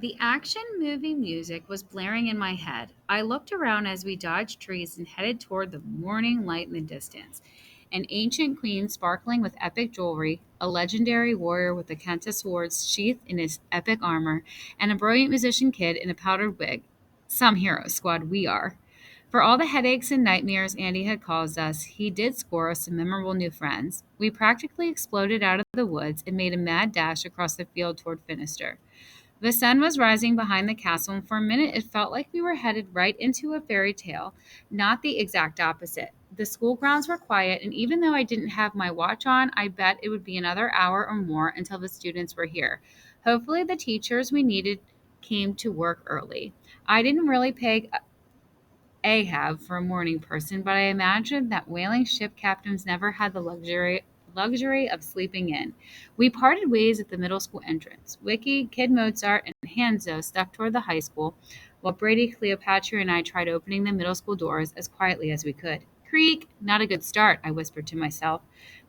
The action movie music was blaring in my head. I looked around as we dodged trees and headed toward the morning light in the distance. An ancient queen sparkling with epic jewelry, a legendary warrior with a Kenta sword sheathed in his epic armor, and a brilliant musician kid in a powdered wig. Some hero squad we are. For all the headaches and nightmares Andy had caused us, he did score us some memorable new friends. We practically exploded out of the woods and made a mad dash across the field toward Finister. The sun was rising behind the castle, and for a minute it felt like we were headed right into a fairy tale, not the exact opposite. The school grounds were quiet, and even though I didn't have my watch on, I bet it would be another hour or more until the students were here. Hopefully, the teachers we needed came to work early. I didn't really pay Ahab for a morning person, but I imagined that whaling ship captains never had the luxury of sleeping in. We parted ways at the middle school entrance. Wiki, Kid Mozart, and Hanzo stuck toward the high school, while Brady, Cleopatra, and I tried opening the middle school doors as quietly as we could. Creak! Not a good start, I whispered to myself.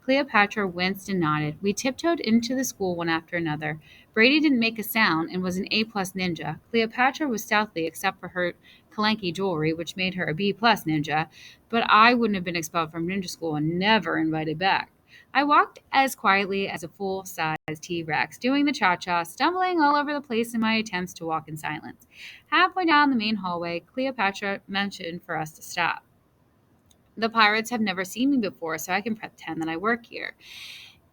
Cleopatra winced and nodded. We tiptoed into the school one after another. Brady didn't make a sound and was an A-plus ninja. Cleopatra was stealthy except for her Kalenki jewelry, which made her a B-plus ninja, but I wouldn't have been expelled from ninja school and never invited back. I walked as quietly as a full-size T-Rex, doing the cha-cha, stumbling all over the place in my attempts to walk in silence. Halfway down the main hallway, Cleopatra mentioned for us to stop. The pirates have never seen me before, so I can pretend that I work here.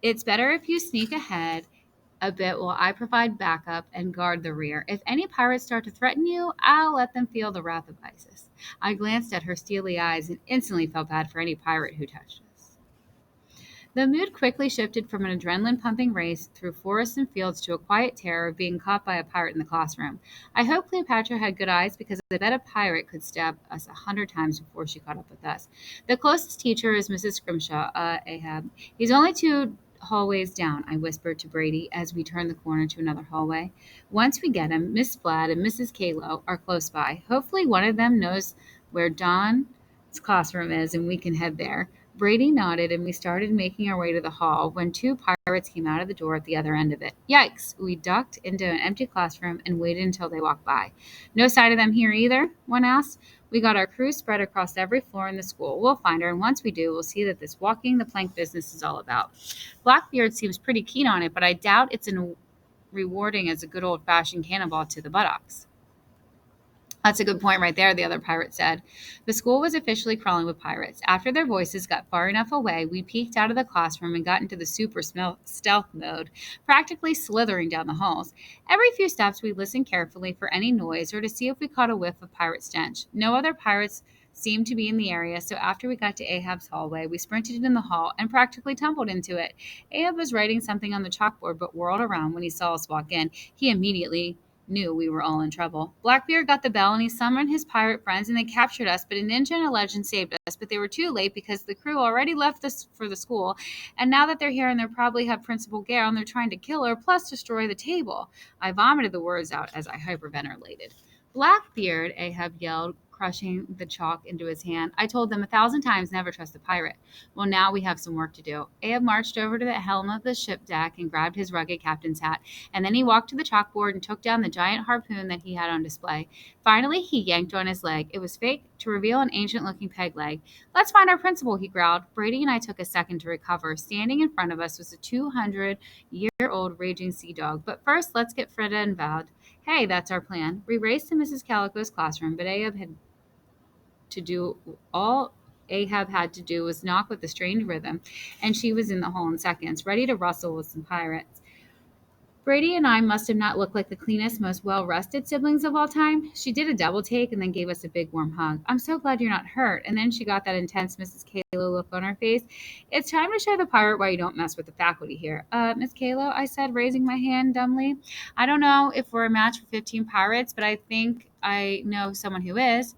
It's better if you sneak ahead a bit while I provide backup and guard the rear. If any pirates start to threaten you, I'll let them feel the wrath of Isis. I glanced at her steely eyes and instantly felt bad for any pirate who touched us. The mood quickly shifted from an adrenaline pumping race through forests and fields to a quiet terror of being caught by a pirate in the classroom. I hope Cleopatra had good eyes because I bet a pirate could stab us 100 times before she caught up with us. The closest teacher is Mrs. Scrimshaw, Ahab. He's only two hallways down, I whispered to Brady as we turned the corner to another hallway. Once we get him, Miss Flad and Mrs. Kalo are close by. Hopefully one of them knows where Don's classroom is and we can head there. Brady nodded and we started making our way to the hall when two pirates came out of the door at the other end of it. Yikes! We ducked into an empty classroom and waited until they walked by. No sign of them here either? One asked. We got our crew spread across every floor in the school. We'll find her, and once we do, we'll see that this walking the plank business is all about. Blackbeard seems pretty keen on it, but I doubt it's as rewarding as a good old fashioned cannonball to the buttocks. That's a good point right there, the other pirate said. The school was officially crawling with pirates. After their voices got far enough away, we peeked out of the classroom and got into the stealth mode, practically slithering down the halls. Every few steps, we listened carefully for any noise or to see if we caught a whiff of pirate stench. No other pirates seemed to be in the area, so after we got to Ahab's hallway, we sprinted in the hall and practically tumbled into it. Ahab was writing something on the chalkboard but whirled around when he saw us walk in. He immediately knew we were all in trouble. Blackbeard got the bell and he summoned his pirate friends and they captured us, but a ninja and a legend saved us. But they were too late because the crew already left us for the school, and now that they're here and they probably have Principal Gale, they're trying to kill her, plus destroy the table. I vomited the words out as I hyperventilated. Blackbeard, Ahab yelled, crushing the chalk into his hand. I told them 1,000 times never trust a pirate. Well, now we have some work to do. Ahab marched over to the helm of the ship deck and grabbed his rugged captain's hat, and then he walked to the chalkboard and took down the giant harpoon that he had on display. Finally, he yanked on his leg. It was fake to reveal an ancient-looking peg leg. Let's find our principal, he growled. Brady and I took a second to recover. Standing in front of us was a 200-year-old raging sea dog. But first, let's get Freda involved. Hey, that's our plan. We raced to Mrs. Calico's classroom, but to do all Ahab had to do was knock with a strange rhythm, and she was in the hall in seconds, ready to rustle with some pirates. Brady and I must have not looked like the cleanest, most well-rested siblings of all time. She did a double take and then gave us a big warm hug. I'm so glad you're not hurt. And then she got that intense Mrs. Kalo look on her face. It's time to show the pirate why you don't mess with the faculty here. Miss Kalo, I said, raising my hand dumbly. I don't know if we're a match for 15 pirates, but I think I know someone who is.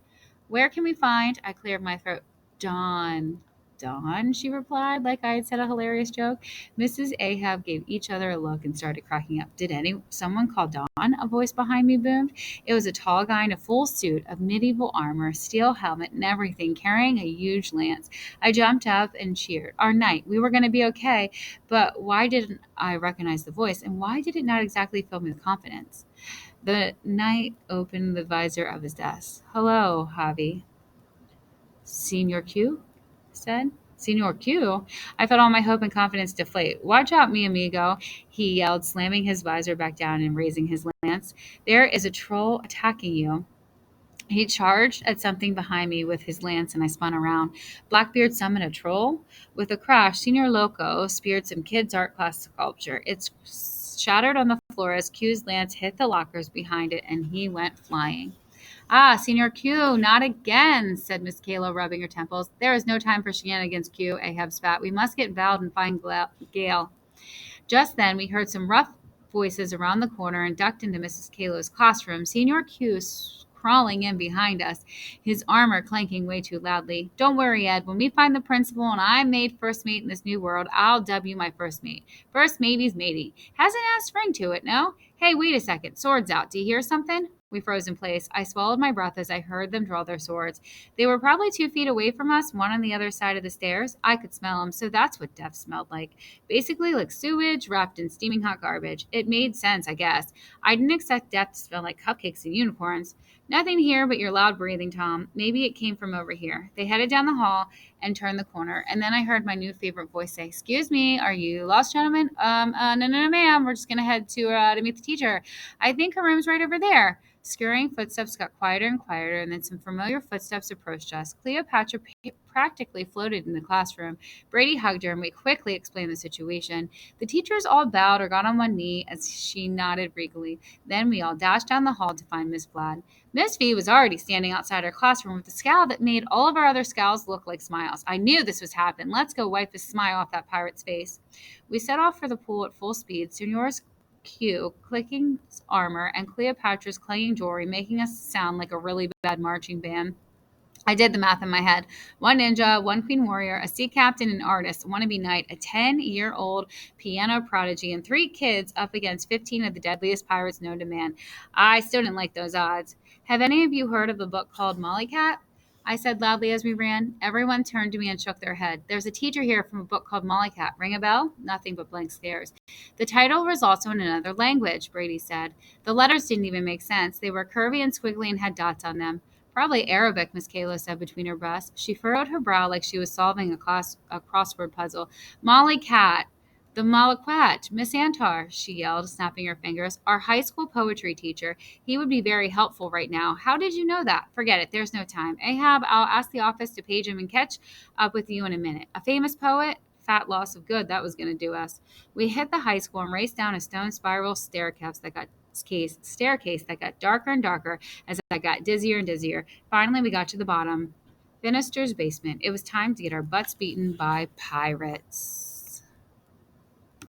Where can we find? I cleared my throat. Dawn. Dawn, she replied, like I had said a hilarious joke. Mrs. Ahab gave each other a look and started cracking up. Did someone call Dawn? A voice behind me boomed. It was a tall guy in a full suit of medieval armor, steel helmet, and everything, carrying a huge lance. I jumped up and cheered. Our knight. We were going to be okay, but why didn't I recognize the voice, and why did it not exactly fill me with confidence? The knight opened the visor of his desk. Hello, Javi. Senior Q said. Senor Q? I felt all my hope and confidence deflate. Watch out, mi amigo, he yelled, slamming his visor back down and raising his lance. There is a troll attacking you. He charged at something behind me with his lance, and I spun around. Blackbeard summoned a troll. With a crash, Senor Loco speared some kid's art class sculpture. It shattered on the floor as Q's lance hit the lockers behind it, and he went flying. Ah, Senor Q, not again, said Miss Kayla, rubbing her temples. There is no time for shenanigans, Q, Ahab spat. We must get Val and find Gale. Just then, we heard some rough voices around the corner and ducked into Mrs. Kalo's classroom. Senor Q crawling in behind us, his armor clanking way too loudly. Don't worry, Ed. When we find the principal and I'm made first mate in this new world, I'll dub you my first mate. First matey's matey. Has an ass ring to it, no? Hey, wait a second. Swords out. Do you hear something? We froze in place. I swallowed my breath as I heard them draw their swords. They were probably 2 feet away from us, one on the other side of the stairs. I could smell them, so that's what death smelled like. Basically, like sewage wrapped in steaming hot garbage. It made sense, I guess. I didn't expect death to smell like cupcakes and unicorns. Nothing here but your loud breathing, Tom. Maybe it came from over here. They headed down the hall and turned the corner, and then I heard my new favorite voice say, "Excuse me, are you lost, gentlemen? No, ma'am. We're just gonna head to meet the teacher. I think her room's right over there." Scurrying footsteps got quieter and quieter, and then some familiar footsteps approached us. Cleopatra practically floated in the classroom. Brady hugged her, and we quickly explained the situation. The teachers all bowed or got on one knee as she nodded regally. Then we all dashed down the hall to find Miss Vlad. Miss V was already standing outside her classroom with a scowl that made all of our other scowls look like smiles. I knew this was happening. Let's go wipe the smile off that pirate's face. We set off for the pool at full speed. Senor's Q clicking armor and Cleopatra's clanging jewelry making us sound like a really bad marching band. I did the math in my head. One ninja, one queen warrior, a sea captain, an artist, wannabe knight, a 10-year-old piano prodigy, and 3 kids up against 15 of the deadliest pirates known to man. I still didn't like those odds. Have any of you heard of a book called Molly Cat? I said loudly as we ran. Everyone turned to me and shook their head. There's a teacher here from a book called Molly Cat. Ring a bell? Nothing but blank stares. The title was also in another language, Brady said. The letters didn't even make sense. They were curvy and squiggly and had dots on them. Probably Arabic, Miss Kayla said between her breaths. She furrowed her brow like she was solving a crossword puzzle. Molly Cat. The Malaquat, Miss Antar, she yelled, snapping her fingers. Our high school poetry teacher. He would be very helpful right now. How did you know that? Forget it. There's no time. Ahab, I'll ask the office to page him and catch up with you in a minute. A famous poet? Fat loss of good. That was going to do us. We hit the high school and raced down a stone spiral staircase that got darker and darker as I got dizzier and dizzier. Finally, we got to the bottom. Finister's basement. It was time to get our butts beaten by pirates.